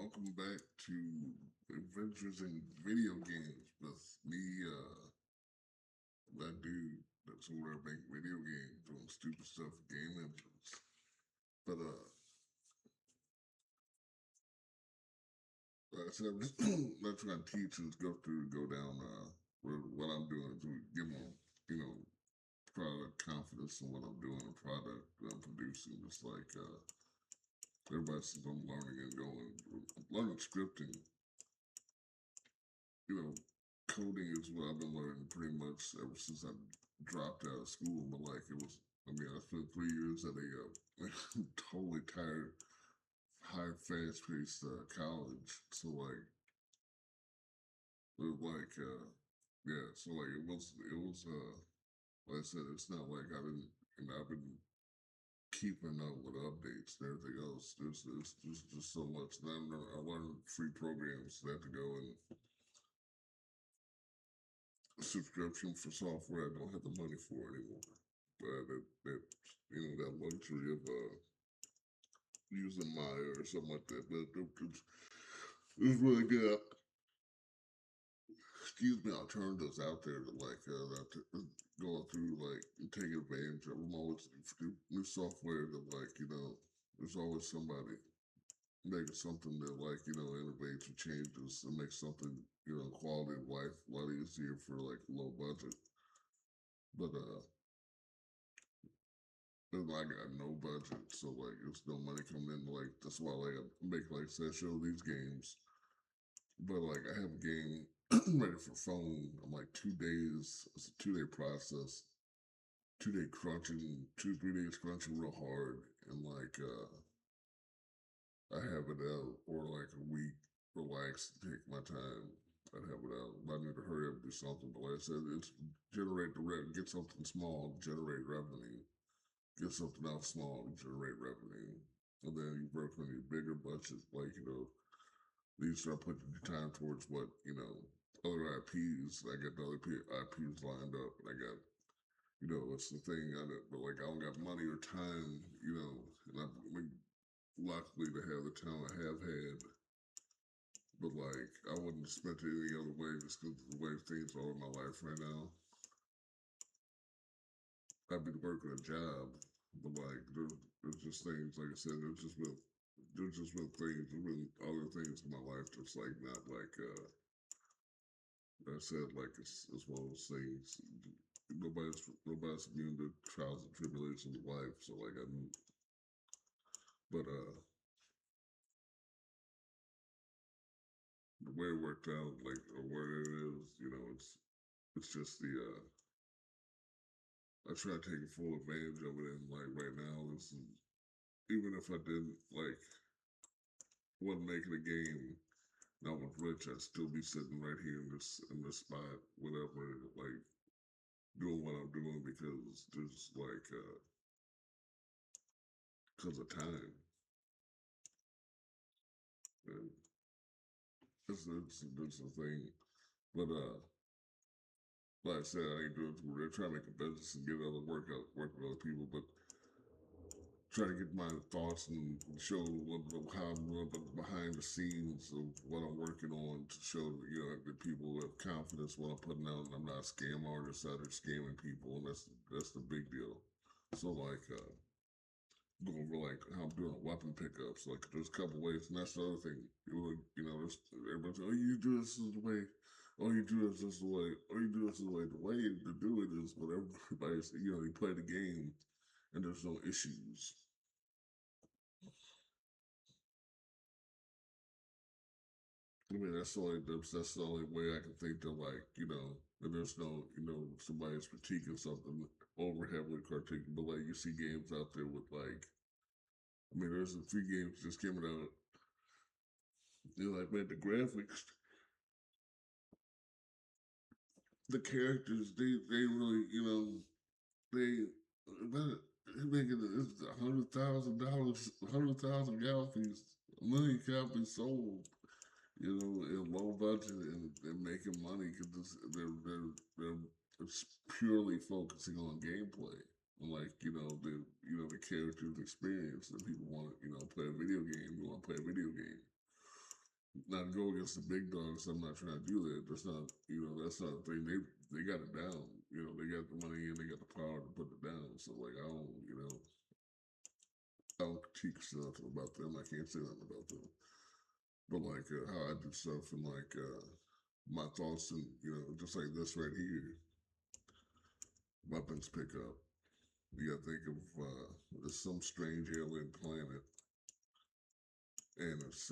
welcome back to Adventures in Video Games with me, that dude that's over there making video games, doing stupid stuff with game engines. But like I said, I'm just not trying to teach and go down what I'm doing to give them, you know, product confidence in what I'm doing, the product that I'm producing. It's like everybody says I'm learning and going, learning scripting, you know, coding is what I've been learning pretty much ever since I dropped out of school. But like it was, I mean, I spent 3 years at a totally tired, high, fast-paced college. So like, it was like, yeah. So like, it was. Like I said, it's not like I didn't, I've been keeping up with updates and everything else. There's just so much. Then I learned free programs that to go and subscription for software I don't have the money for anymore. That that luxury of using Maya or something like that. But it's really good. Excuse me, alternatives out there to like going through like and taking advantage of. I'm always looking for new software that like there's always somebody making something that like innovates or changes and makes something quality of life a lot easier for like low budget. But then I got no budget, so like there's no money coming in. Like that's why like I make like I said, show these games. But like I have a game ready for phone. I'm like 2 days. It's a 2 day process. 2 day crunching, 2 3 days crunching real hard, and like I have it out or like a week, relax, take my time. I'd have it out. I need to hurry up and do something. But like I said, it's generate the revenue, get something small, generate revenue. Get something out small to generate revenue. And then you work on your bigger budget, like, you start putting your time towards what, other IPs. I got the other IPs lined up, and I got, it's the thing, but like, I don't got money or time, and I'm luckily to have the time I have had. But like, I wouldn't have spent it any other way just because of the way things are in my life right now. I've been working a job, but like there's just things like I said. There's just been things. There's been other things in my life that's like not like I said. Like it's one of those things. Nobody's immune to trials and tribulations of life. So like but the way it worked out, like or where it is, it's just the I try to take full advantage of it. And like right now, this is even if I didn't like wasn't making a game and I was rich, I'd still be sitting right here in this spot, whatever, like doing what I'm doing because there's like because of time. And it's a thing. But like I said, I ain't doing it. They're trying to make a business and get other work with other people, but try to get my thoughts and show a little bit of how I'm a little bit behind the scenes of what I'm working on to show that people have confidence what I'm putting out and I'm not a scam artist out there scamming people and that's the big deal. So like going over like how I'm doing weapon pickups, like there's a couple ways and that's the other thing. There's everybody's oh you do this is the way oh you do this is the way oh you do this is the way to do it is what everybody's you play the game and there's no issues. I mean, that's the only way I can think to like, that there's no, somebody's critiquing something over heavily critiquing, but like you see games out there with like, I mean, there's a few games just coming out. You're like, man, the graphics, the characters, they really, they making it's $100,000, 100,000 copies, a million copies sold. In low budget and making money because they're it's purely focusing on gameplay. Like the character's experience that people want to play a video game. They want to play a video game. not go against the big dogs. I'm not trying to do that. That's not, that's not the thing. They got it down. They got the money and they got the power to put it down. So like I don't critique stuff about them. I can't say nothing about them. But like how I do stuff and like my thoughts and just like this right here, weapons pick up. You gotta think of there's some strange alien planet, and it's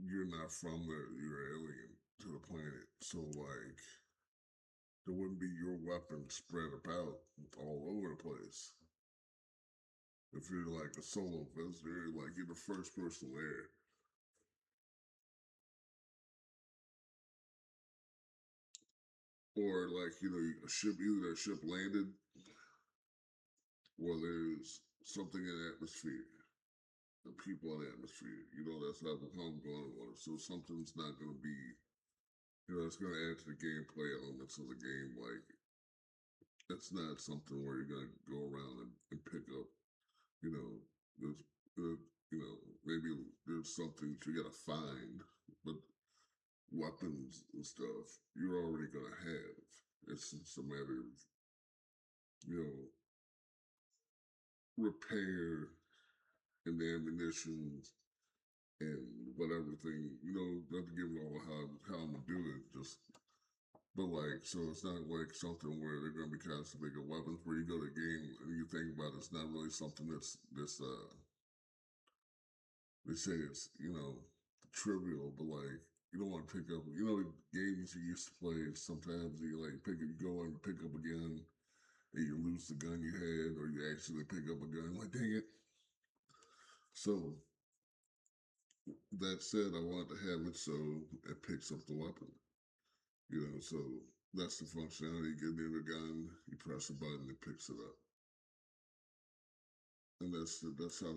you're not from there. You're alien to the planet. So like there wouldn't be your weapons spread about all over the place. If you're like a solo visitor, like you're the first person there, or like a ship, either a ship landed or there's something in the atmosphere, the people in the atmosphere. That's not the home going on. So something's not going to be, it's going to add to the gameplay elements of the game. Like it's not something where you're going to go around and pick up, you know, there's, uh, maybe there's something that you got to find, but weapons and stuff you're already going to have. It's just a matter of, you know, repair and the ammunition and whatever thing, not to give all how I'm gonna do it, just but like so it's not like something where they're gonna be constantly making weapons where you go to the game and you think about it, it's not really something that's they say it's trivial, but like you don't want to pick up games you used to play sometimes you like you go and pick up a gun and you lose the gun you had or you actually pick up a gun like dang it. So that said, I wanted to have it so it picks up the weapon. So that's the functionality. You get near the gun, you press a button, it picks it up, and that's how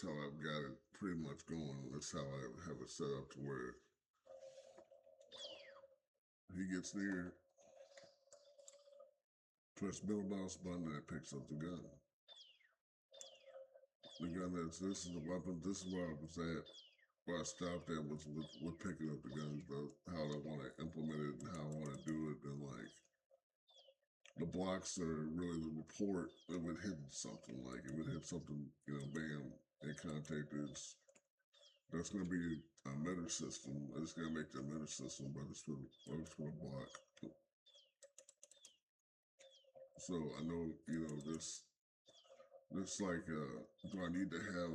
I've got it pretty much going. That's how I have it set up to where he gets near, press middle mouse button, and it picks up the gun. The gun this is the weapon. This is where I was at. Where I stopped at was with picking up the guns, but how I want to implement it and how I want to do it, and like the blocks are really the report of it hitting something. Like if it hits something, bam, in contact is that's gonna be a meta system. It's gonna make the meta system, but it's for a block. So I know, this like do I need to have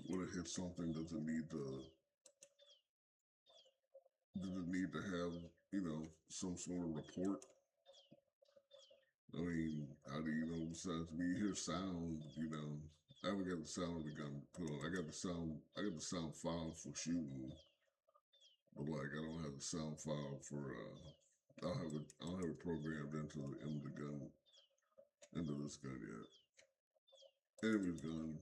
when it hits something, does it need to have, some sort of report? I mean, how do you know besides me hear sound, I haven't got the sound of the gun put on. I got the sound file for shooting, but like I don't have the sound file for I don't have it programmed into the gun into this gun yet. Enemy's gun,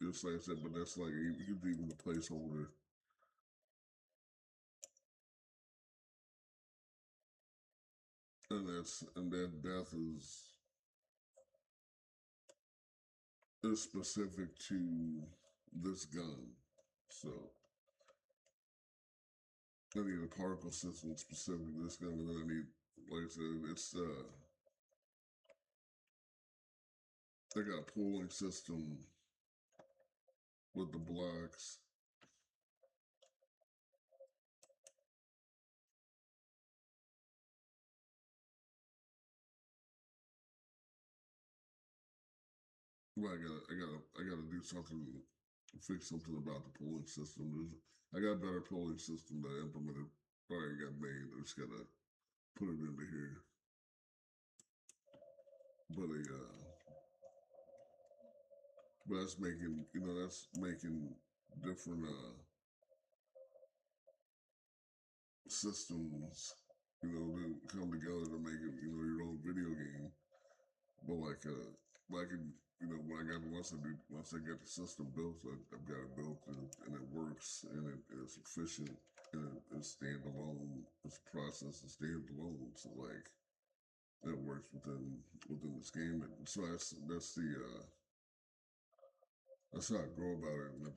just like I said, but that's like even the placeholder. And that death is specific to this gun. So I need a particle system specific to this gun, and then I need, like I said, I got a pooling system with the blocks. Well, I gotta do something, fix something about the pooling system. I got a better pooling system that I implemented, already got made. I just gotta put it into here. But but that's making different systems, that come together to make it, your own video game. But like when I got once I get the system built, I've got it built and it works and it's efficient and it's standalone. It's a process is standalone. So like that works within this game. And so that's the That's how I go about it. And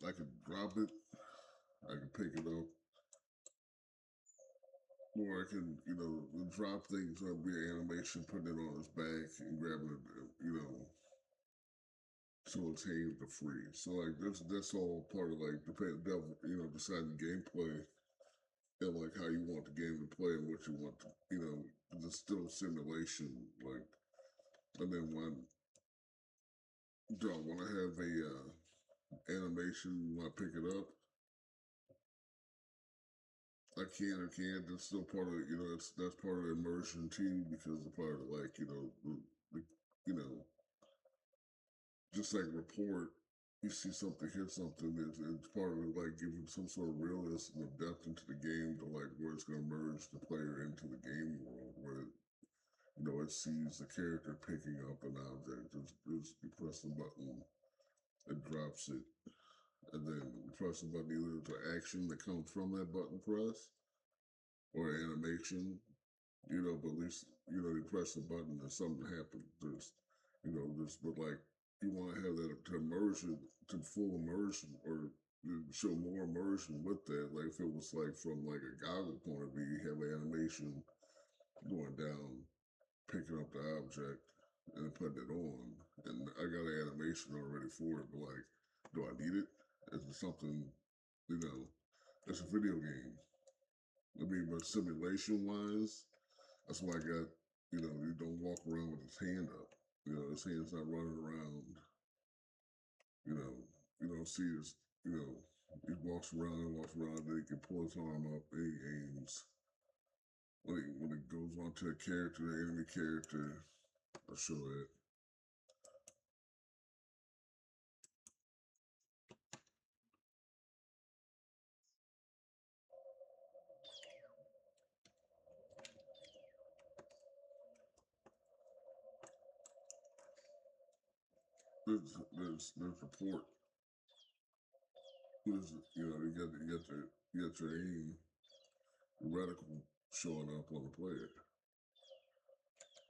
I can drop it, I can pick it up, or I can, drop things up via animation, putting it on his back and grabbing it, so it's hands are free. So like that's all part of like deciding gameplay and like how you want the game to play and what you want to, it's still simulation. Like, and then when I have a animation, when I pick it up, I can or can't. That's still part of that's part of the immersion too, because the part of like the, you know just like report, you see something, hit something. It's part of like giving some sort of realism of depth into the game to like where it's going to merge the player into the game world, where it sees the character picking up an object. Just you press the button, it drops it, and then you press the button. Either it's an action that comes from that button press or animation, but at least, you press the button and something happens. But like, you want to have that to immersion, to full immersion, or show more immersion with that. Like, if it was like from like a goggle point of view, you have an animation going down, picking up the object, and putting it on. And I got an animation already for it, but like, do I need it? Is it something, you know, it's a video game. I mean, but simulation wise, that's why I got, you don't walk around with his hand up. His hand's not running around. You know, you don't see his, you know, he walks around, then he can pull his arm up and he aims. When it goes on to a character, the enemy character, I'll show it. There's report. You got your aim reticle showing up on the player.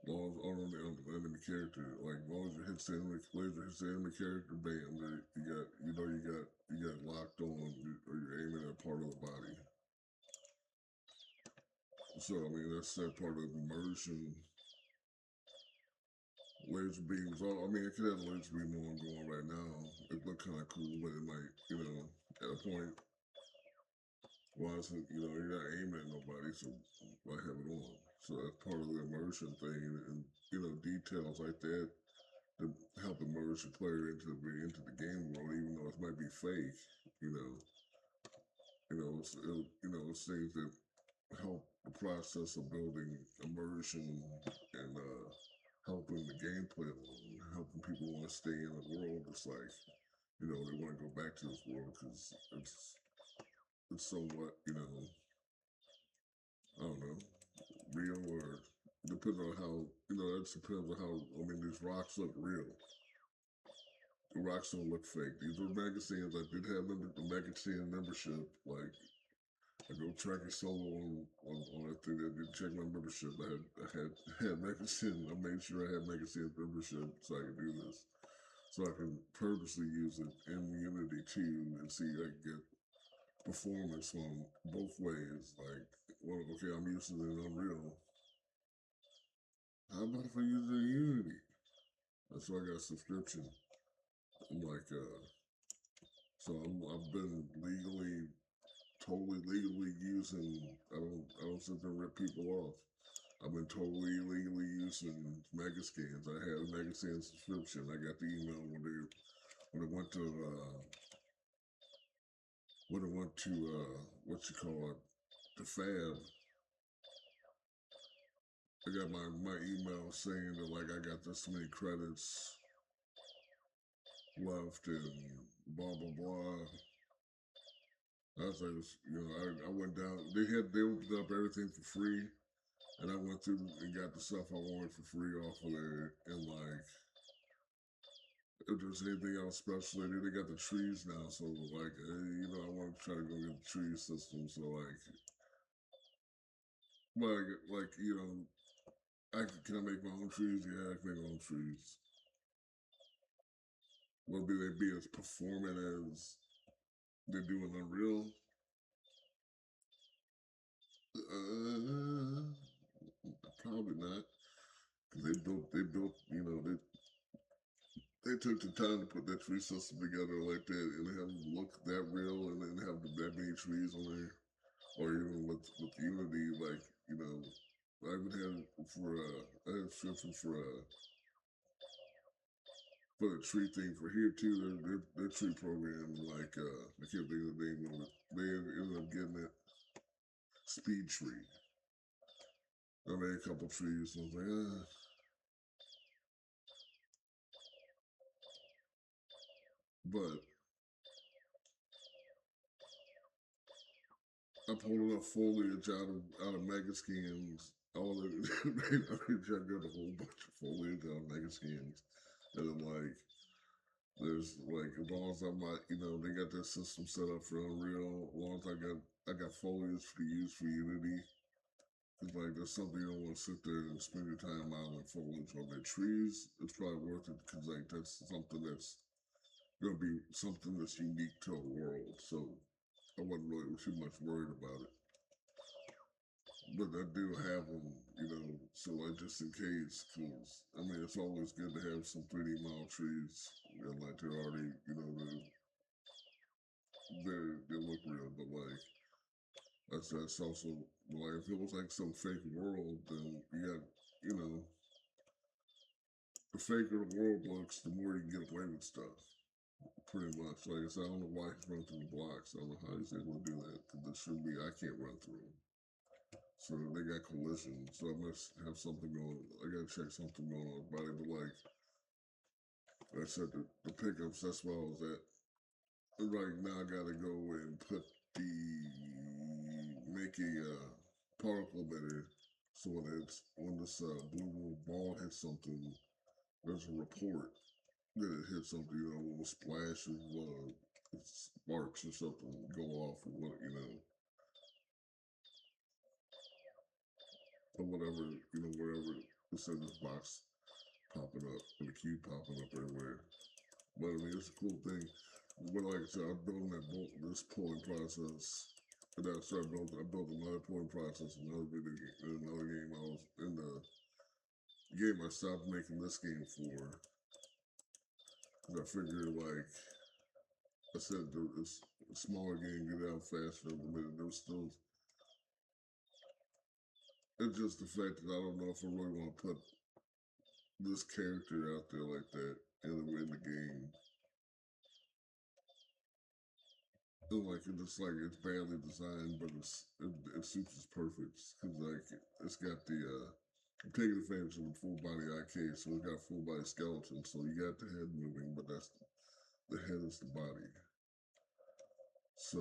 Long as on the enemy character, like as long as it hits the enemy laser hits the enemy character, bam, you got locked on, or you're aiming at part of the body. So I mean that's that part of immersion. Laser beams. I mean, it could have a laser beam on going right now. It look kind of cool, but it might, at a point, why is it, you're not aiming at nobody, so why have it on? So that's part of the immersion thing, and details like that to help immerse the player into the game world, even though it might be fake. You know, it's things that help the process of building immersion and helping the gameplay along, helping people want to stay in the world. It's like, they want to go back to this world because it's somewhat, I don't know, real, or depends on how, that depends on how, I mean, these rocks look real. The rocks don't look fake. These are magazines. I did have the magazine membership. Like, I go Trekkee solo on that thing. I did check my membership. I had magazine. I made sure I had magazine membership so I could do this. So I can purposely use it in Unity too and see I can get performance on both ways. Like, well, okay, I'm using it in Unreal. How about if I use it in Unity? That's why I got a subscription. I'm like, I've been totally legally using. I don't sit there and rip people off. I've been totally legally using Megascans. I had a Megascan subscription. I got the email when it went to what you call it, the Fab. I got my email saying that like I got this many credits left and blah blah blah. I was like, I went down. They opened up everything for free, and I went through and got the stuff I wanted for free off of there. And like, if there's anything else special, they got the trees now. So like, I want to try to go get the tree system. So like can I make my own trees? Yeah, I can make my own trees. Will they be as performant as they do in Unreal? Uh, Probably not. Cause they built, they took the time to put that tree system together like that and have it look that real and then have that many trees on there. Or even with Unity, like, I even had I had scripting for the tree thing for here too. Their tree program, like I can't think of the name of it. They ended up getting it speed tree. I made a couple trees and I was like, but I pulled enough foliage out of mega skins. All the I got a whole bunch of foliage out of mega skins, and then like there's like as long as I'm not, they got that system set up for Unreal. As long as I got foliage to use for Unity. It's like there's something you don't want to sit there and spend your time out on foliage on their trees. It's probably worth it because like that's something that's gonna be something that's unique to a world. So I wasn't really too much worried about it. But I do have them, so like just in case, because I mean it's always good to have some 3D model trees, and like they're already, they look real, but like that's also like if it was like some fake world, then you got, you know, the faker the world looks, the more you can get away with stuff. Pretty much, like I said, I don't know why he's running through the blocks. I don't know how he's able to do that because it should be I can't run through them. So they got collision. So I must have something going. I gotta check something going on with body. But like I said, the pickups. That's where I was at. Right now, I gotta go and put the make a particle emitter. So when this blue little ball hits something, there's a report that it hit something. A little splash of sparks or something go off or what or whatever wherever it's in this box popping up and the cube popping up everywhere. But I mean, it's a cool thing. But like I said, I'm building this pulling process. And then I built another pulling process, another video game, another game I was in the game I stopped making this game for. Because I figured, like I said, this smaller game get out faster, but there was still, it's just the fact that I don't know if I really want to put this character out there like that in the game. Like it's badly designed, but it suits its purpose because like it's got the I'm taking advantage of the full body IK, so it's got full body skeleton. So you got the head moving, but that's the head is the body. So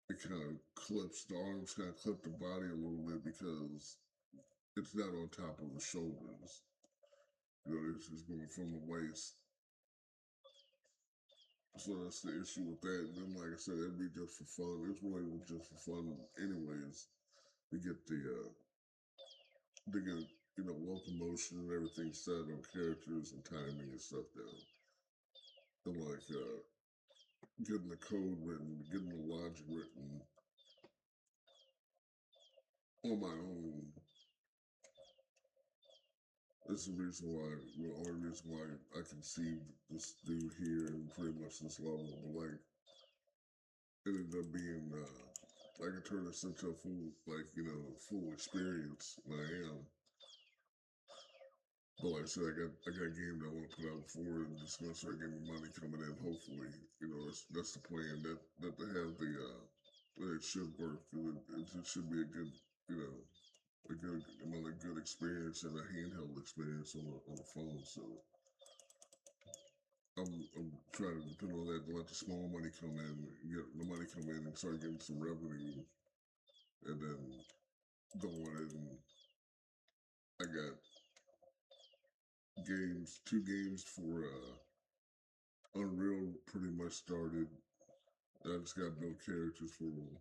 it kind of clips the arms, kind of clip the body a little bit because it's not on top of the shoulders. It's just going from the waist. So that's the issue with that. And then, like I said, it'd be just for fun. It's really just for fun, anyways. To get locomotion and everything set on characters and timing and stuff down. And like getting the code written, getting the logic written on my own is the reason why, the only reason why I conceived this dude here and pretty much this level. But like, it ended up being, I could turn this into a full, full experience, and I am. But like I said, I got a game that I want to put out before, and just gonna start getting money coming in. Hopefully, that's the plan. That they have that it should work. It should be a good, another good experience and a handheld experience on the phone. So I'm trying to depend on that to let the small money come in, get the money come in, and start getting some revenue, and then go on it. And I got two games for Unreal pretty much started. I just got to build characters for them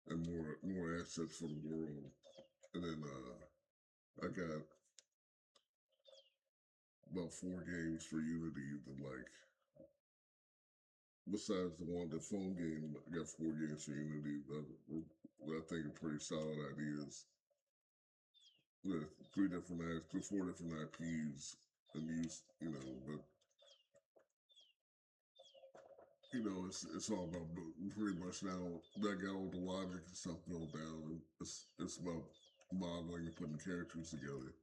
and more assets for the world. And then I got about 4 games for Unity that like besides the phone game, I got 4 games for Unity that I think are pretty solid ideas. With 4 different IPs and use, but it's all about pretty much now that I got all the logic and stuff built down. It's about modeling and putting characters together.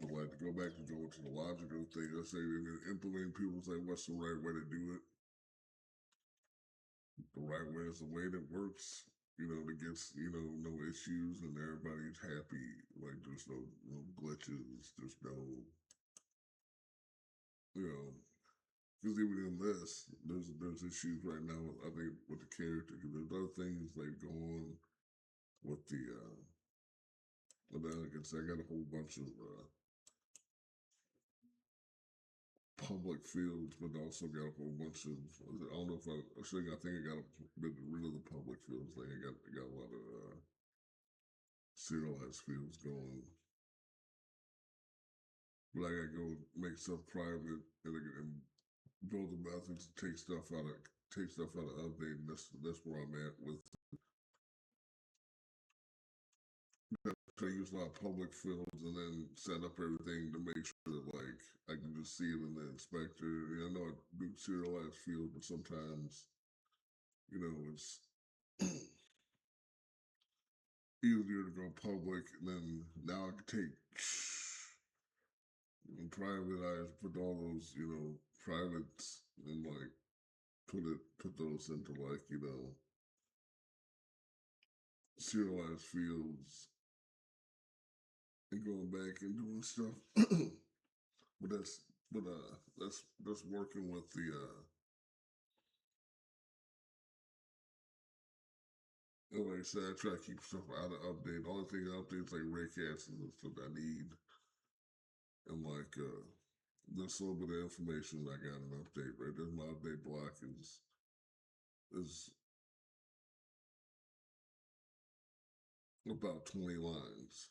But like to go back and go into the logical thing, I say and then implementing people say what's the right way to do it. The right way is the way that works. That gets no issues and everybody's happy. Like there's no glitches. There's no you know because even in this, there's issues right now. I think with the character because there's other things like go on with the I got a whole bunch of public fields, but also got a whole bunch of. I don't know if I think I got rid of the public fields. Like I got a lot of serialized fields going. But I gotta go make stuff private and build the methods to take stuff out of update. And that's where I'm at with. I use a lot of public fields and then set up everything to make sure that like I can just see it in the inspector. I know I do serialized field, but sometimes it's easier to go public, and then now I can take and privatize, put all those privates and like put those into like serialized fields and going back and doing stuff. but that's working with the like I said, I try to keep stuff out of update. The only thing I update is like raycasts and the stuff I need. And like this little bit of information I got an update, right? There's my update block is about 20 lines.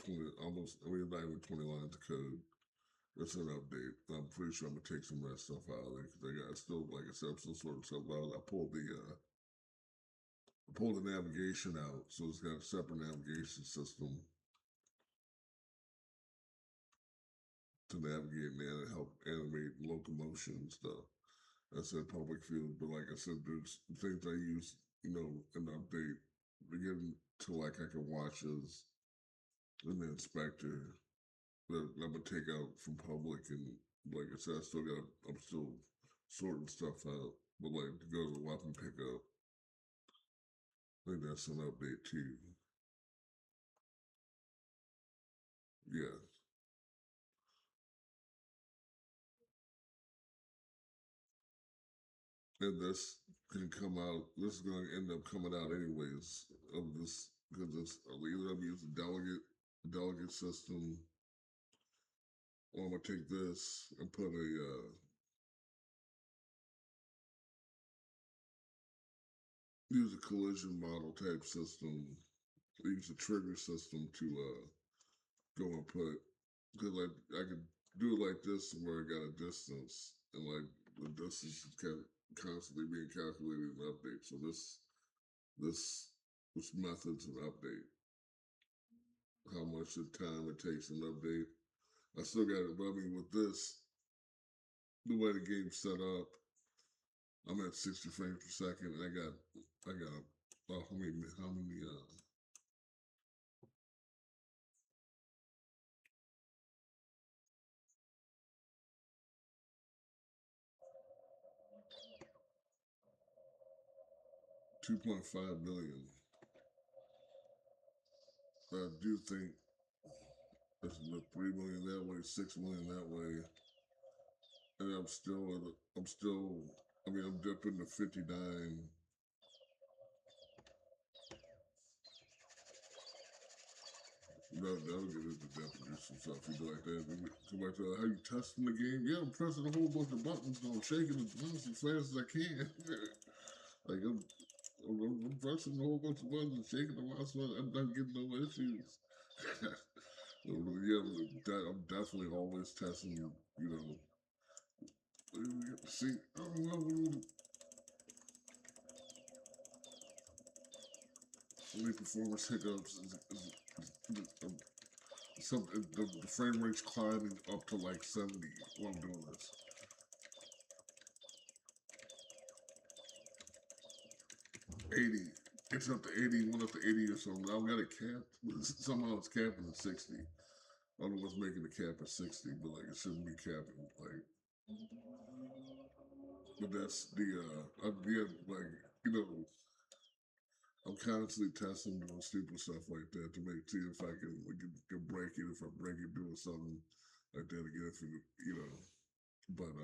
20 almost not even 20 lines of code. That's an update. I'm pretty sure I'm gonna take some of that stuff out of there because I got still like I said, I'm still sorting stuff out. I pulled the navigation out, so it's got a separate navigation system to navigate and help animate locomotion and stuff. I said public field, but like I said, there's things I use, an update to get to like I can watch as an inspector that I'm gonna take out from public and like I said, I'm still sorting stuff out. But like to go to the weapon pickup, I think that's an update too. Yeah. And this can come out. This is going to end up coming out anyways of this because it's either I'm using delegate system, or I'm gonna take this and put a use a collision model type system. Use a trigger system to go and put because like I could do it like this where I got a distance and like the distance is constantly being calculated and update. So this method's an update. How much of time it takes an update. I still got it, but I mean with this, the way the game's set up, I'm at 60 frames per second. And I got how many 2.5 million. I do think it's 3 million that way, 6 million that way, and I'm still. I mean, I'm dipping to 59. That'll get into depth and do some stuff you do like that. Come back to how you testing the game. Yeah, I'm pressing a whole bunch of buttons and I'm shaking the mouse as fast as I can. like I'm pressing a whole bunch of buttons and shaking the mouse. I'm not getting no issues. Yeah, I'm definitely always testing. See, any performance hiccups some the frame rate's climbing up to like 70 while I'm doing this. 80. It's up to 80, went up to 80 or something. I've got it capped. Somehow it's capping at 60. I don't know what's making the cap at 60, but like it shouldn't be capping. Like, but that's yeah, like, you know, I'm constantly testing doing stupid stuff like that to see if I can break it. If I break it doing something like that again, if but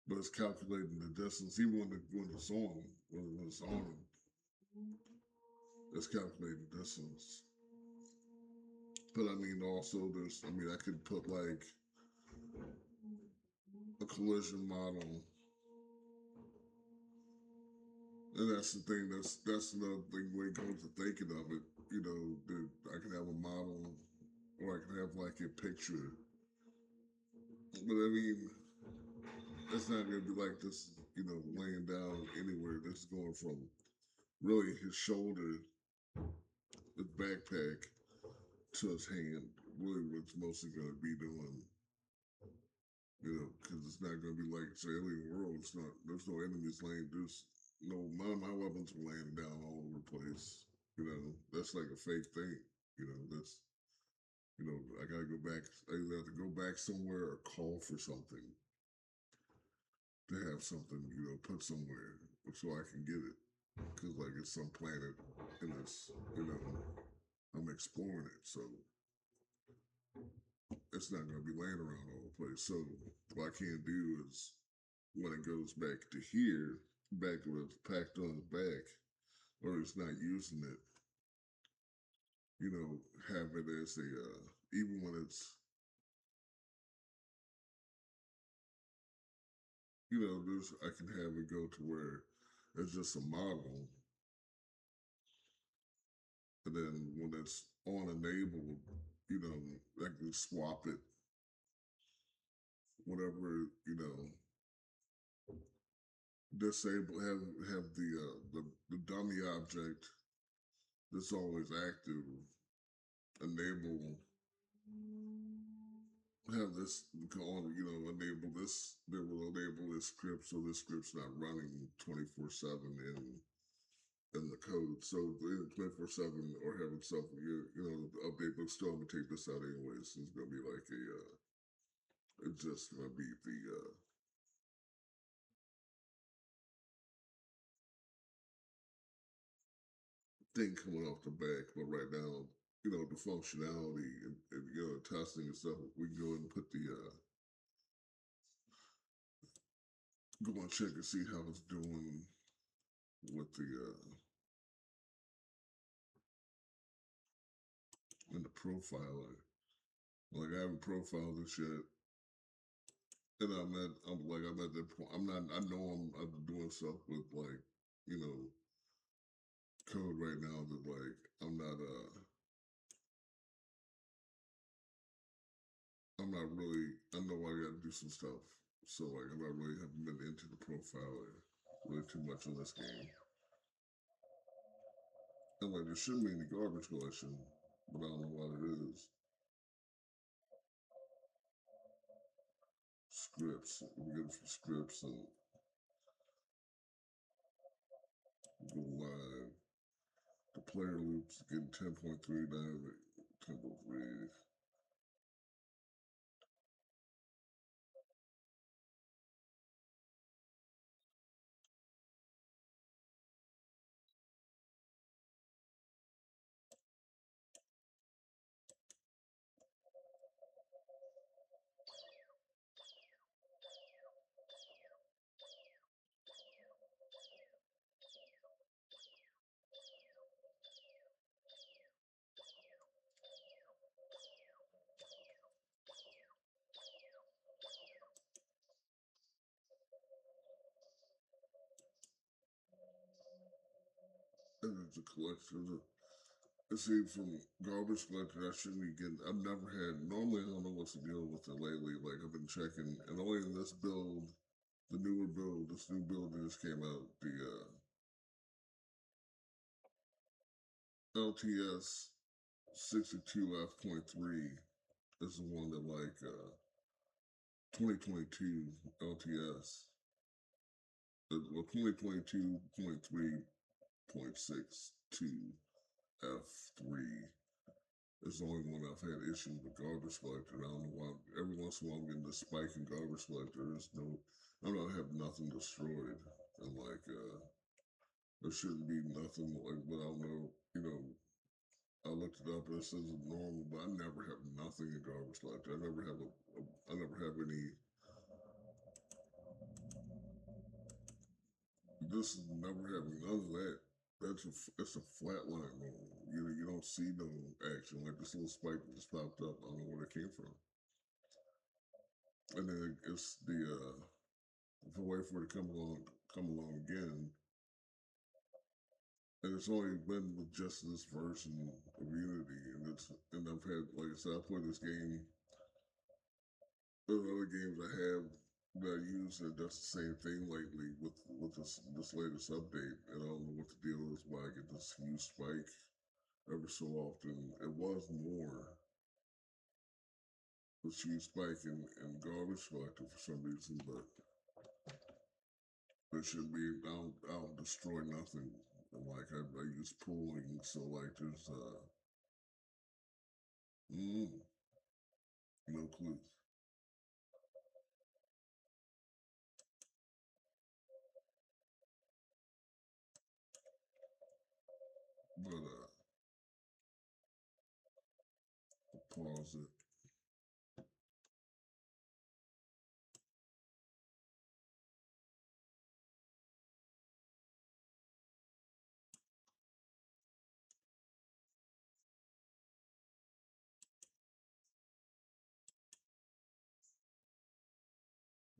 but it's calculating the distance even when it's on, it's calculating distance. But I mean, also I mean, I could put like a collision model, and that's the thing. That's another thing when it comes to thinking of it. That I can have a model, or I can have like a picture. But I mean, it's not gonna be like this. Laying down anywhere. This is going from really his shoulder, his backpack, to his hand. Really, what it's mostly gonna be doing. Because it's not going to be like it's alien world. It's not. There's no enemies laying. There's no. My weapons are laying down all over the place. That's like a fake thing. That's. I gotta go back. I either have to go back somewhere or call for something to have something. Put somewhere so I can get it. Because like it's some planet and it's. I'm exploring it, so it's not going to be laying around all the place. So what I can't do is when it goes back to here, back when it's packed on his back, or he's not using it, have it as even when it's, I can have it go to where it's just a model, and then when it's on enabled, I can swap it, whatever, disable, have the dummy object that's always active, enable have this go on, enable this, that will enable this script so this script's not running 24/7 in the code. So 24/7 or have itself, the update, but still I'm gonna take this out anyways. It's gonna be like it's just gonna be the thing coming off the back. But right now, the functionality and testing and stuff, we can go ahead and put the go and check and see how it's doing with the in the profiler. Like I haven't profiled this yet, and I'm at that point. I know I'm doing stuff with like you know code right now that like I'm not really. I know I got to do some stuff. So like I'm not really haven't been into the profiler really too much on this game. And like there shouldn't be any garbage collection, but I don't know what it is. Scripts. We get it from scripts and go live. The player loops getting 10.3 now. 10.3. And it's a collection. See, from garbage collector, I shouldn't be getting. I've never had. Normally, I don't know what's the deal with it lately. Like I've been checking, and only in this build, the newer build, this new build that just came out, the LTS 62F.3 is the one that 2022 LTS. Well, 2022.3.62 F3 is the only one I've had issues with garbage collector. I don't know why. Every once in a while, I'm getting a spike in garbage collector. There's no, I don't have nothing destroyed, and there shouldn't be nothing like. But I don't know. I looked it up and it says it's normal, but I never have nothing in garbage collector. I never have any. This is never having none of that. It's a flat line roll. You don't see no action. Like this little spike that just popped up. I don't know where it came from. And then it's if I wait for it to come along again, and it's only been with just this version of Unity, and I've had, like I said, I play this game. There's other games I have that I use that does the same thing lately with this latest update, and I don't know what the deal is. Why I get this huge spike ever so often. It was more this huge spike in garbage collector for some reason, but there should be. I don't destroy nothing. Like I use pooling, so like there's mm, no clue. But pause it.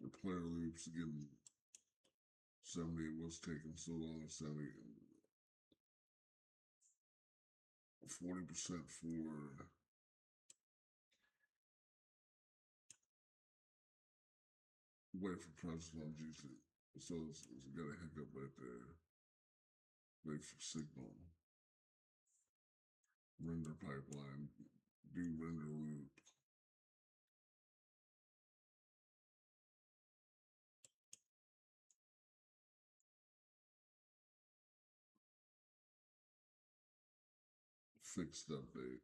The player loops again. 70 was taking so long. 40% for wait for process on GC. So it's got a hiccup right there. Wait for signal. Render pipeline. Do render loop. Fixed update.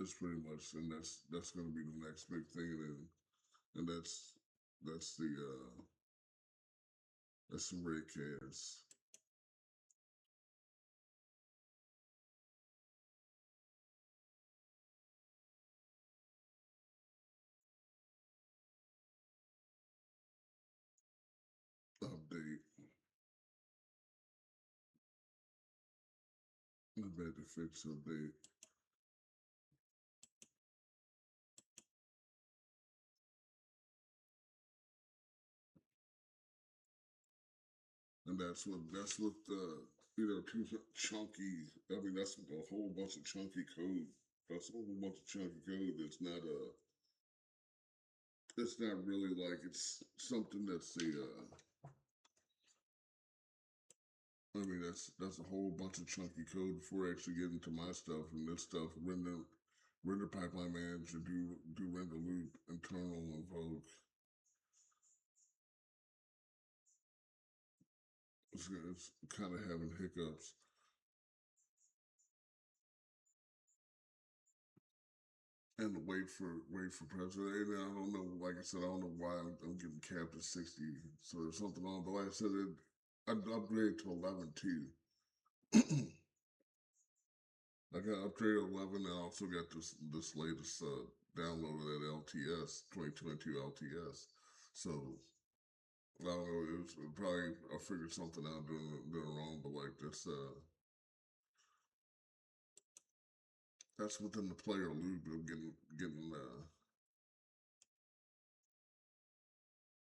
It's pretty much, and that's going to be the next big thing, and that's the that's the red cast update. I bet the fix update. And that's what too chunky. I mean, that's a whole bunch of chunky code. That's a whole bunch of chunky code. It's not really like it's something that's I mean, that's a whole bunch of chunky code before I actually get into my stuff and this stuff. Render pipeline manager, do render loop, internal invoke. It's kind of having hiccups. And wait for president. And I don't know. Like I said, I don't know why I'm getting capped at 60. So there's something on. But like I said, I upgraded to 11 too. I got upgraded to 11. I also got this latest download of that LTS 2022 LTS. So I don't know. It was probably I figured something out doing wrong. But like that's within the player loop. I'm getting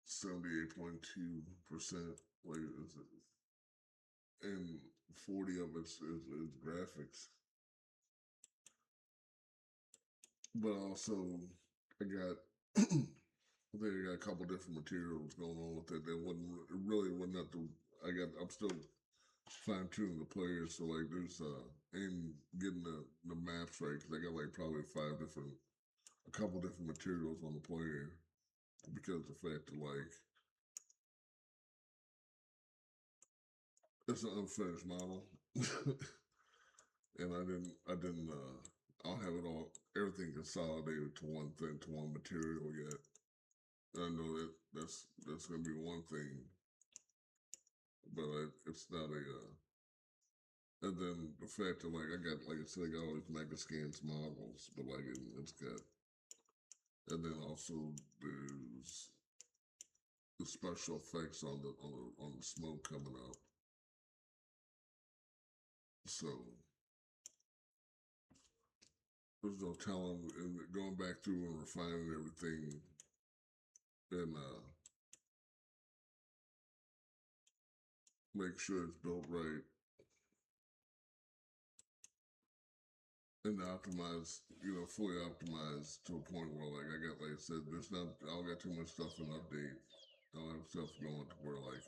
78.2%. Like and 40 of it is graphics. but also I got I think I got a couple different materials going on with it. That wasn't it really wasn't at the I'm still fine tuning the players. So like there's and getting the maps right because I got like probably a couple different materials on the player because of the fact that like it's an unfinished model, and I'll have it all everything consolidated to one thing to one material yet. And I know that's gonna be one thing, but it's not a. And then the fact that like I got like I said I got all these mega scans models, but like it's got and then also there's the special effects on the smoke coming out. So there's no telling. And going back through and refining everything, and make sure it's built right and optimized. Fully optimized to a point where like I got like I said, I don't got too much stuff in update. I don't have stuff going to where like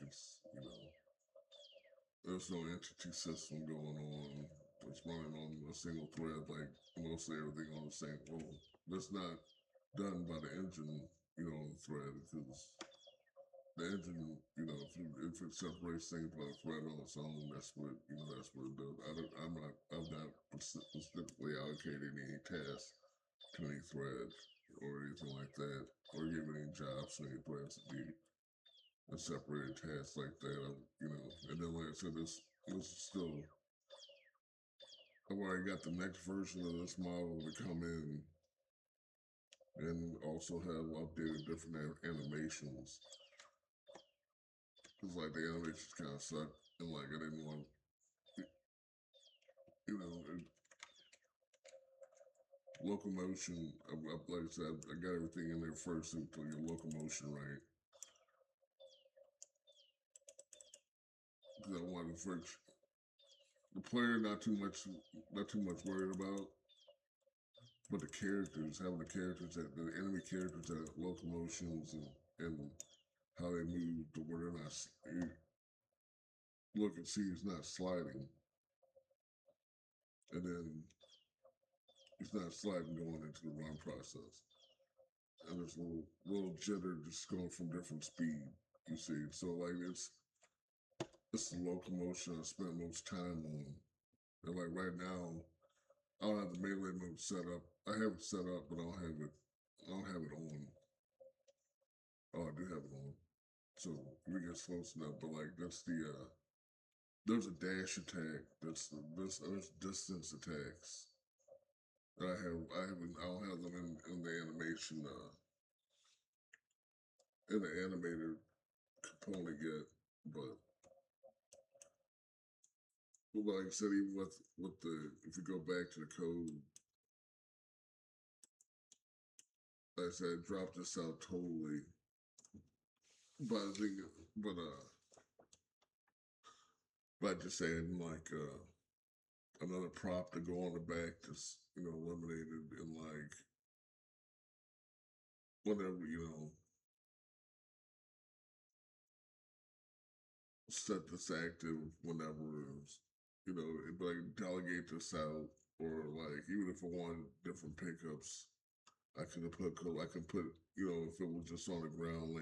there's no entity system going on. It's running on a single thread, like mostly everything on the same. Well, that's not done by the engine, on the thread because the engine, if it separates things by the thread on its own, that's what it does. I'm not specifically allocating any tasks to any thread or anything like that, or giving any jobs to any threads to do a separated task like that. And then like I said, this is still. I've already got the next version of this model to come in, and also have updated different animations. Cause like the animations kind of suck, and like I didn't want, you know, locomotion. Like I said, I got everything in there first until your locomotion right. Cause I wanted first the player not too much worried about, but the characters having the enemy characters that have locomotions and how they move to where they're not. You look and see it's not sliding, and then it's not sliding going into the run process. And there's a little jitter just going from different speed. You see, so like it's the locomotion I spent most time on. And like right now, I don't have the melee mode set up. I have it set up, but I don't have it. I don't have it on. Oh, I do have it on. So if it gets close enough, but like that's the there's a dash attack. There's distance attacks. I don't have them in the animation in the animated component yet. But like I said, even with the if you go back to the code, like I said, I dropped this out totally. But I think, but by just adding like another prop to go on the back that's eliminated and like whatever set this active whenever like delegate this out or like even if I want different pickups, I can put if it was just on the ground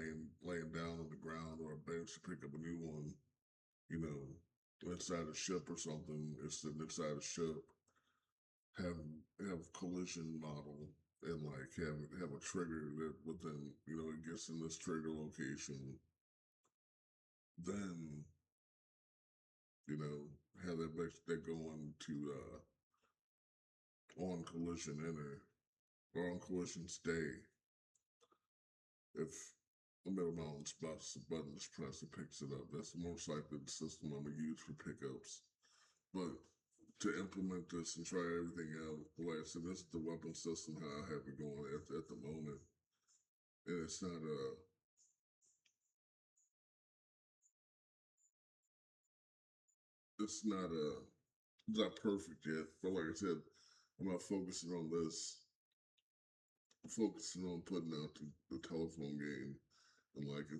laying down on the ground or a bench to pick up a new one, you know, inside a ship or something, it's sitting inside a ship, have collision model and like have a trigger that within it gets in this trigger location, then you know have that going to on collision enter or on collision stay if the middle mountain spots the button is pressed and picks it up. That's most likely the system I'm gonna use for pickups. But to implement this and try everything out, like I said, this is the weapon system how I have it going at the moment. And it's not it's not perfect yet. But like I said, I'm not focusing on this focusing on putting out the telephone game, and like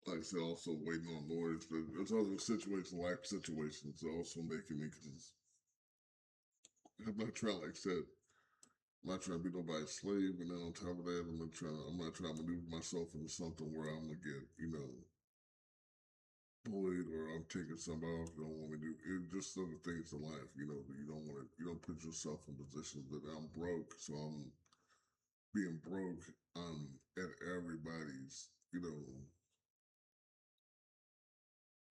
like I said, also waiting on lawyers. But there's other situations, life situations, also making me because I'm not trying, like I said, I'm not trying to be nobody's slave. And then on top of that, I'm not trying to maneuver myself into something where I'm gonna get, bullied or I'm taking somebody off. You don't want me to do it. Just other things in life, you don't want to. You don't put yourself in positions that I'm broke, so I'm being broke. At everybody's,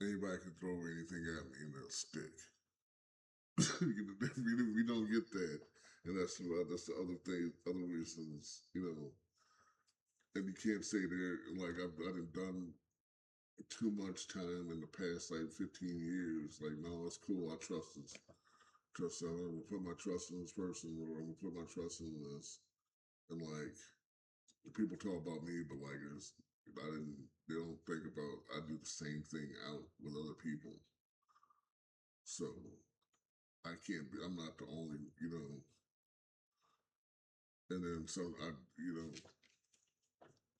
anybody can throw anything at me and they'll stick. We don't get that, and that's the other thing, other reasons, and you can't say there like I've done too much time in the past like 15 years. Like, no, it's cool. I trust this. I'm gonna put my trust in this person, or I'm gonna put my trust in this. And like people talk about me, but like I didn't. They don't think about I do the same thing out with other people. So I can't be. I'm not the only. And then so I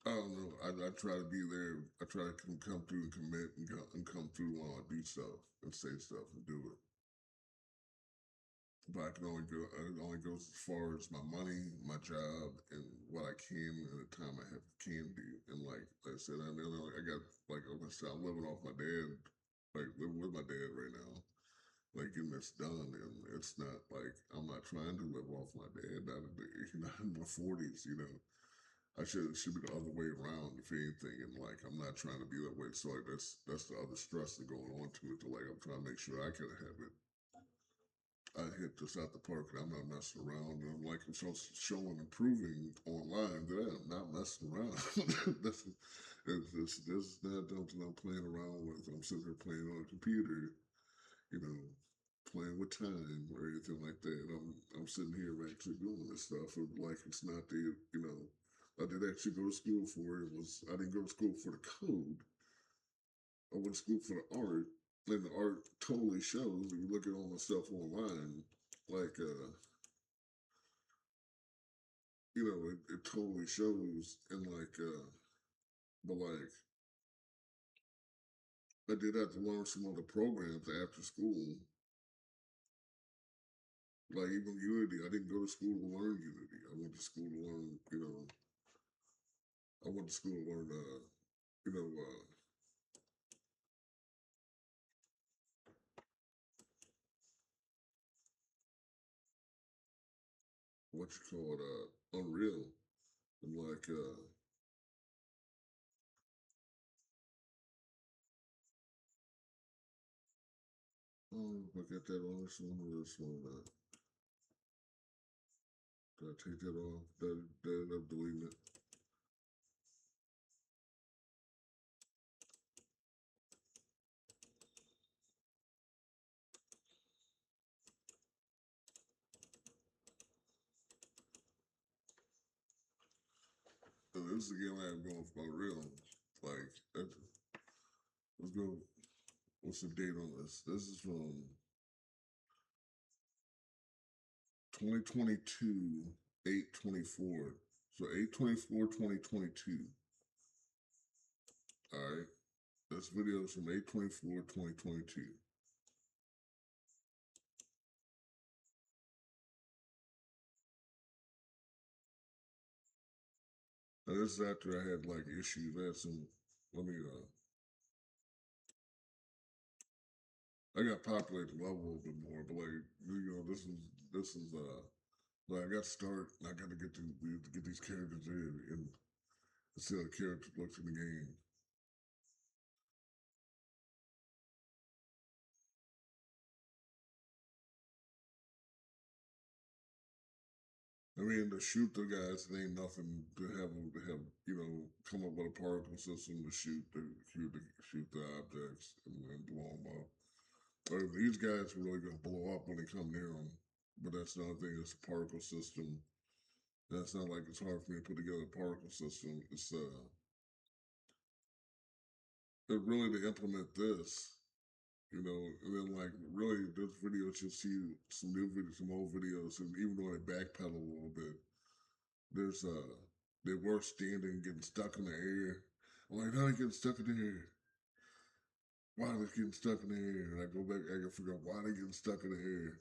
don't know. I try to be there. I try to come through and commit and come through while I do stuff and say stuff and do it. But I can only go. It only goes as far as my money, my job, and what I can and the time I have can do. And like I said, I got like I said, I'm living off my dad, like living with my dad right now, like getting this done. And it's not like I'm not trying to live off my dad. Not in my 40s. It should be the other way around, if anything. And like I'm not trying to be that way. So like that's the other stress that going on to it. To like I'm trying to make sure I can have it. I hit this out the park and I'm not messing around. And I'm like I'm showing and proving online that I'm not messing around. This is not something I'm playing around with. I'm sitting here playing on a computer, you know, playing with time or anything like that. I'm sitting here actually doing this stuff. And like it's not I did actually go to school for it. I didn't go to school for the code. I went to school for the art, and the art totally shows. If you look at all my stuff online, like it totally shows. And like, but like, I did have to learn some other programs after school. Like even Unity, I didn't go to school to learn Unity. I went to school to learn, I went to school to learn, you know, uh, what you call it, Unreal, and like, oh, I got that on this one or this one. Did I take that off? Did I end up deleting it? So this is the game I have going for Unreal. Like, let's go. What's the date on this? This is from 2022, 8/24. So 8/24, 2022. All right. This video is from 8/24, 2022. Now this is after I had like issues. I had some. Let me. I got populated the level a little bit more, but like this is. Like I got to start. I got to get these characters in and see how the character looks in the game. I mean, to shoot the guys, it ain't nothing to have them to have come up with a particle system to shoot the objects and blow them up. Or these guys are really gonna blow up when they come near them. But that's another thing. It's a particle system. That's not like it's hard for me to put together a particle system. It's really to implement this. you know, and then like really those videos you'll see some new videos, some old videos, and even though they backpedal a little bit, there's they were standing getting stuck in the air. I'm like, how are they getting stuck in the air? Why are they getting stuck in the air? And I go back, I can figure out why they getting stuck in the air.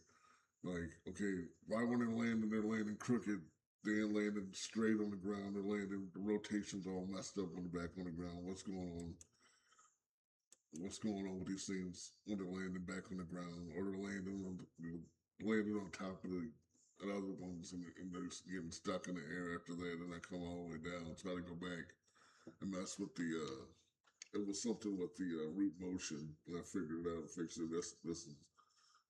Like, okay, why when they're landing crooked, they ain't landing straight on the ground, they're landing the rotations all messed up on the back on the ground. What's going on? What's going on with these things when they're landing back on the ground or they're landing on top of the other ones and they're getting stuck in the air after that and I come all the way down. Try to go back and mess with the it was something with the root motion and I figured it out, fixed it. This is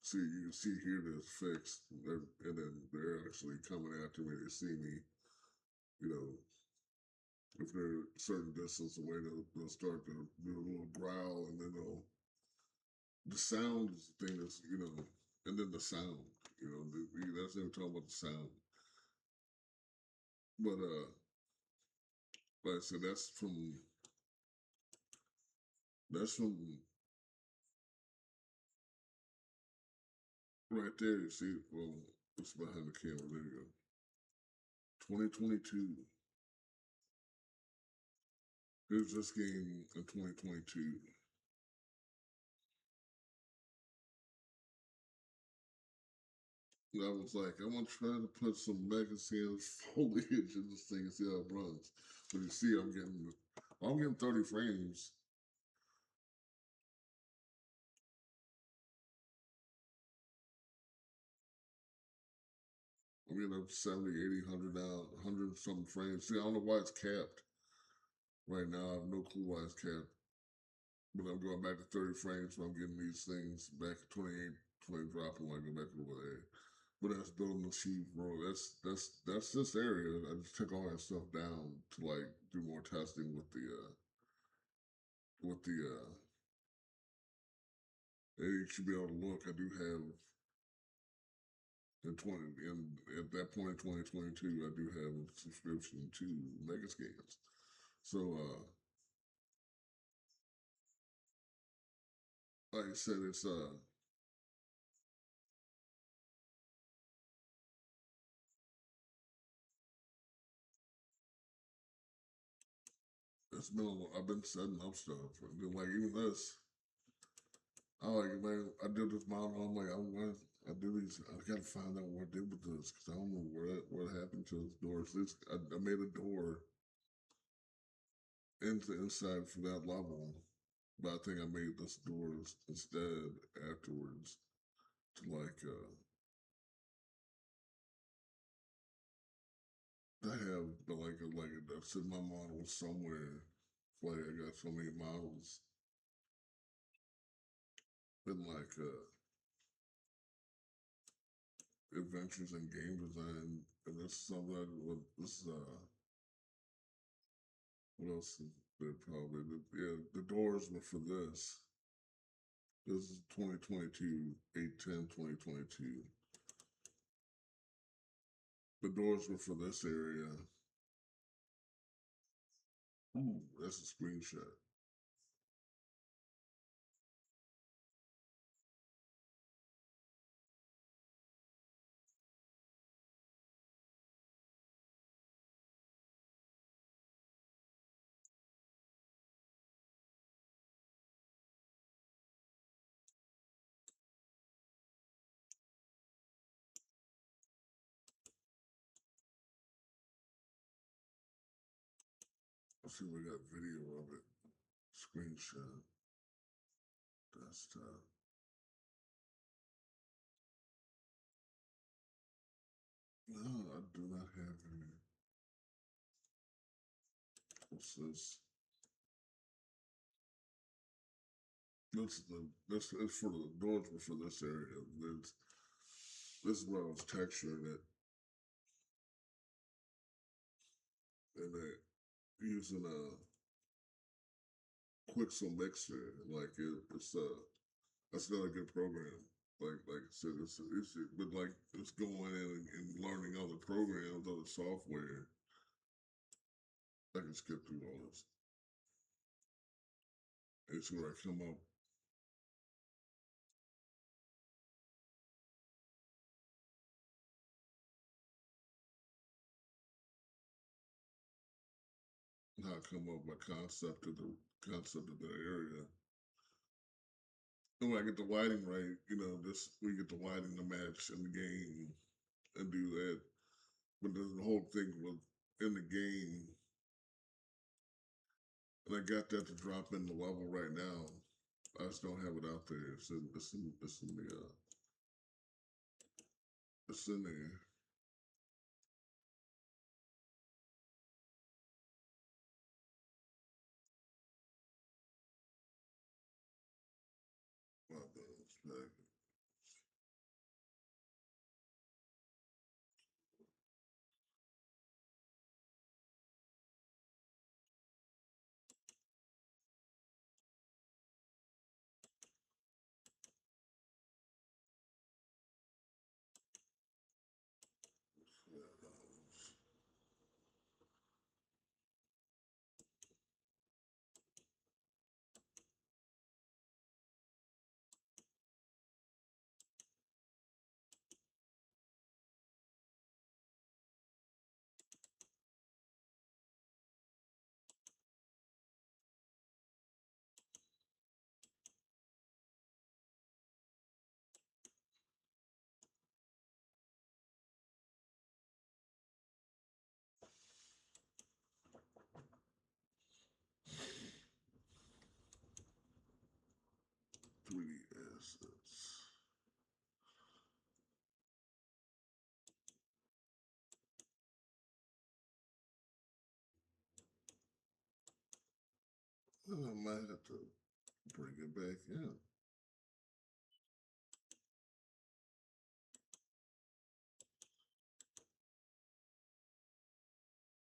see you can see here that it's fixed and then they're actually coming after me. They see me, you know, if they're a certain distance away, they'll start to do a little growl and then they'll the sound is the thing that's and then the sound, that's what I'm talking about the sound. But like I said, that's from right there. You see, well, it's behind the camera. There you go. 2022. Here's this game in 2022. And I was like, I'm gonna try to put some mega sales foliage in this thing and see how it runs. But you see, I'm getting 30 frames. I'm getting up to 70, 80, 100 now, 100 something frames. See, I don't know why it's capped right now. I have no clue why it's capped. But I'm going back to 30 frames, so I'm getting these things back to 28, 20 dropping when I go back over there. But that's building the sheet, bro. That's this area. I just took all that stuff down to like do more testing with the and you should be able to look. I do have in at that point in 2022, I do have a subscription to Megascans. So like I said, it's been I've been setting up stuff. And then, like even this, I like man, I did this model. I'm like, I do these. I gotta find out what I did with this because I don't know what happened to this door. I made a door into inside for that level, but I think I made this doors instead afterwards to I have but like I've seen my models somewhere. Like I got so many models in adventures in game design, and this is something this is what else is there probably yeah the doors were for this. This is 2022 8/10 2022. The doors were for this area. Ooh, that's a screenshot. Let's see if we got video of it. Screenshot. Desktop. No, I do not have any. What's this? This is for the doors were for this area. This is where I was texturing it and using a Quixel mixer. Like that's not a good program. Like I said, but like it's going in and learning other programs, other software. I can skip through all this. It's where I come up. I come up with my concept of the area. And when I get the lighting right, this we get the lighting to match in the game and do that. But there's the whole thing with in the game, and I got that to drop in the level right now. I just don't have it out there. It's in there. My bad, it's back. Three assets. I might have to bring it back in.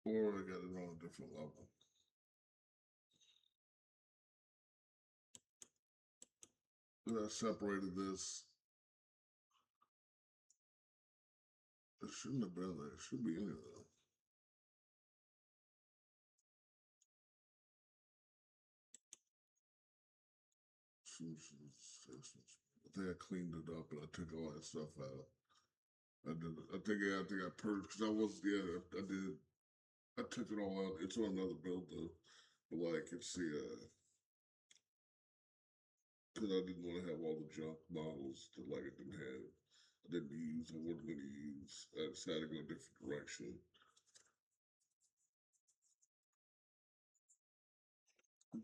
Or I got it on a different level. I separated this. It shouldn't have been there. It should be in there though. I think I cleaned it up and I took all that stuff out. I did. I think I purged because I was. Yeah, I did. I took it all out. It's on another build though. But like it's the because I didn't want to have all the junk models that like it didn't have. I didn't use. I wasn't going to use. I decided to go a different direction.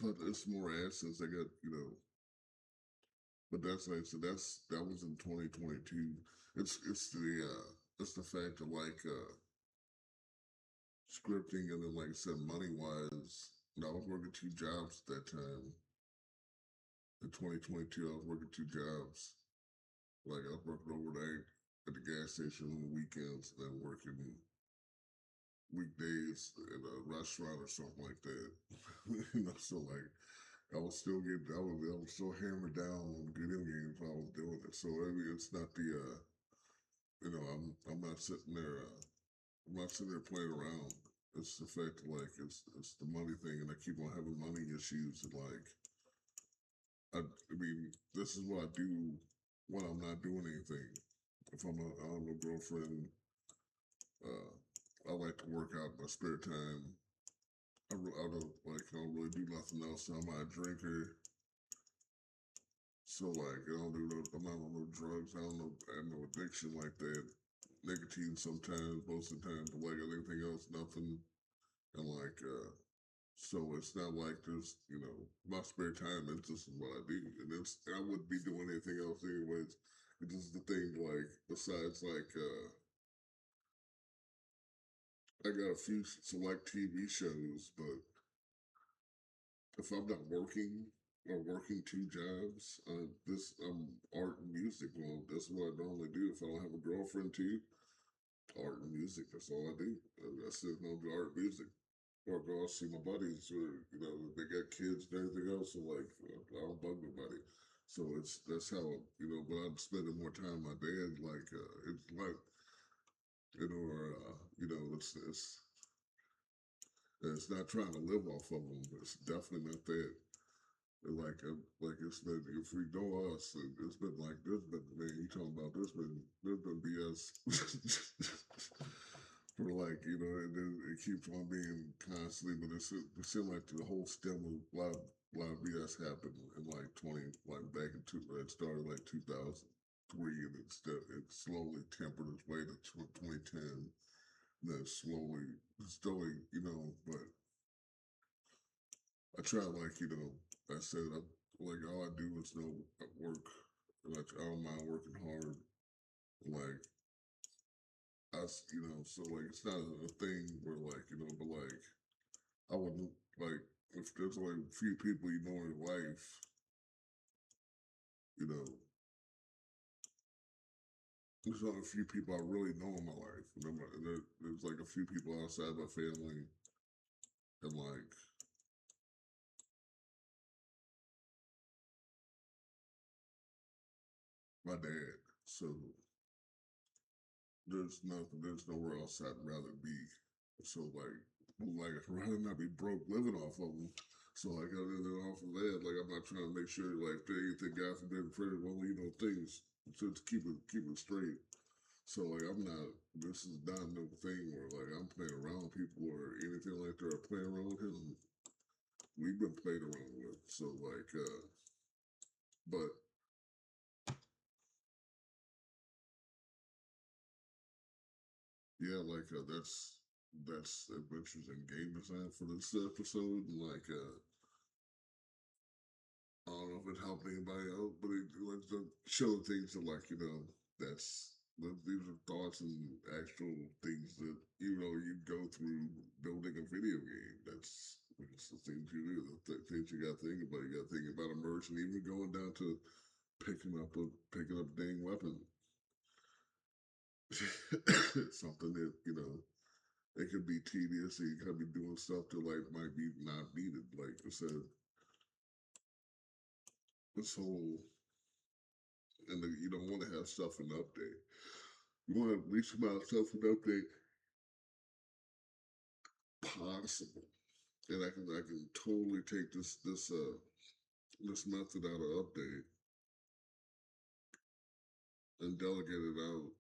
But it's more assets. I got but that's like so that was in 2022. It's the fact that scripting and then like I said money wise, I was working two jobs at that time. In 2022, I was working two jobs. Like I was working overnight at the gas station on the weekends, and then working weekdays in a restaurant or something like that. So like I was still hammered down on video games while I was doing it. So I mean, it's not the I'm not sitting there I'm not sitting there playing around. It's the fact that like it's the money thing, and I keep on having money issues, and like I mean, this is what I do when I'm not doing anything. If I don't have a girlfriend, uh, I like to work out in my spare time. I don't really do nothing else. I'm not a drinker, so like I don't do no. I'm not on no drugs. I have no addiction like that. Nicotine sometimes, most of the time, but like anything else, nothing. And like so it's not like this, my spare time is just what I do. And I wouldn't be doing anything else anyways. It's just the thing, like, besides like I got a few select TV shows, but if I'm not working or working two jobs, this art and music. Well, that's what I normally do. If I don't have a girlfriend too, art and music. That's all I do. I sit home do art and music. Or go out see my buddies, or they got kids and everything else. So like, I don't bug nobody. So that's how But I'm spending more time with my dad. Like, it's like or it's not trying to live off of them. It's definitely not that. Like it's been if we know us, it's been like man. You talking about there's been BS for the like it keeps on being constantly, but it seemed like the whole stem of a lot of BS happened in like 20, like back in two, it started like 2003, and it slowly tempered its way to 2010, and then slowly, but I try like I said like all I do is work, and I don't mind working hard, like so like it's not a thing where like but like I wouldn't like if there's only a few people in life, you know, there's only a few people I really know in my life. There's like a few people outside my family and like my dad. So there's nowhere else I'd rather be. So like I'd rather not be broke living off of them. So like other than off of that, like I'm not trying to make sure like they anything God forbid pray well, things to keep it straight. So like I'm not this is not no thing where like I'm playing around with people or anything like that or playing around with him. We've been played around with. So but yeah, like that's adventures in game design for this episode. And like I don't know if it helped anybody out, but it like to show things that like these are thoughts and actual things that you go through building a video game. It's the things you do, the things you got to think about. You got to think about immersion, even going down to picking up a dang weapon. Something that it could be tedious. You could be doing stuff that like might be not needed. Like I said, this whole you don't want to have stuff in update. You want to least amount of stuff in update possible. And I can totally take this method out of update and delegate it out.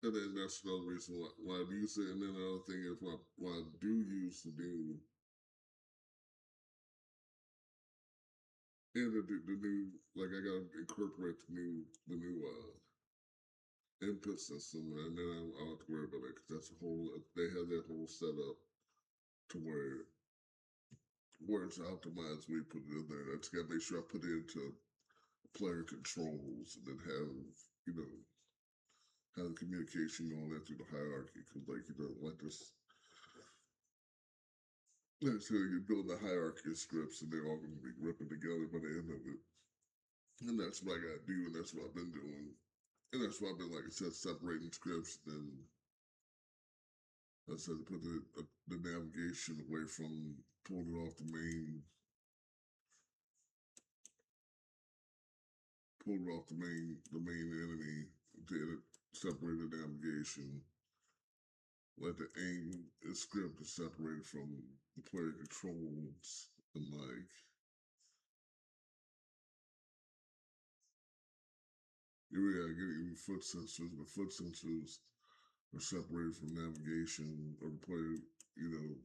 And then that's another reason why I use it. And then another thing is what I do use to do and the new like I gotta incorporate the new input system, and then I don't have to worry about it because that's a whole. They have that whole setup to where it's optimized. We put it in there. I just gotta make sure I put it into player controls and then you know have the communication going there through the hierarchy because like this. So you build a hierarchy of scripts and they're all going to be ripping together by the end of it. And that's what I got to do, and that's what I've been doing. And that's why I've been, like I said, separating scripts. Then I said to put the navigation away from pulling it off the main enemy to separate the navigation. Like the aim script is separated from the player controls, and like you gotta get even foot sensors. The foot sensors are separated from navigation or the player. You know,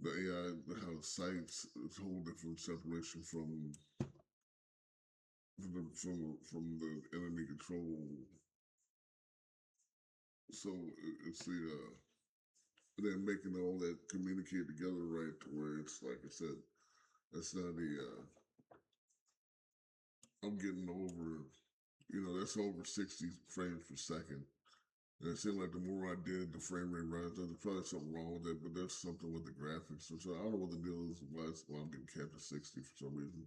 the AI, how it sights is a whole different separation from the enemy control. So it's then making all that communicate together right to where it's like I said, that's not I'm getting over, that's over 60 frames per second. And it seemed like the more I did, the frame rate rises. There's probably something wrong with it, but there's something with the graphics. So I don't know what the deal is. Why I'm getting capped at 60 for some reason.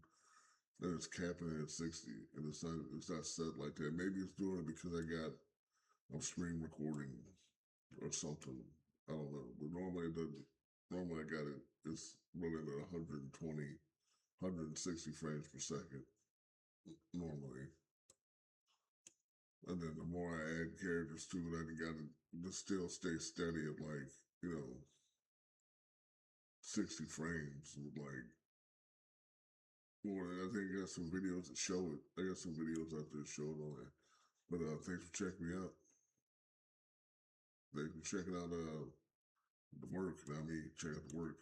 And it's capping at 60, and it's not set like that. Maybe it's doing it because I'm screen recording or something. I don't know. But normally it doesn't. Normally I got it. It's running at 120, 160 frames per second normally. And then the more I add characters to it, I got to still stay steady at like, 60 frames. I think I got some videos that show it. I got some videos out there showing on it. But thanks for checking me out. Thanks for checking out the work. I mean, check out the work.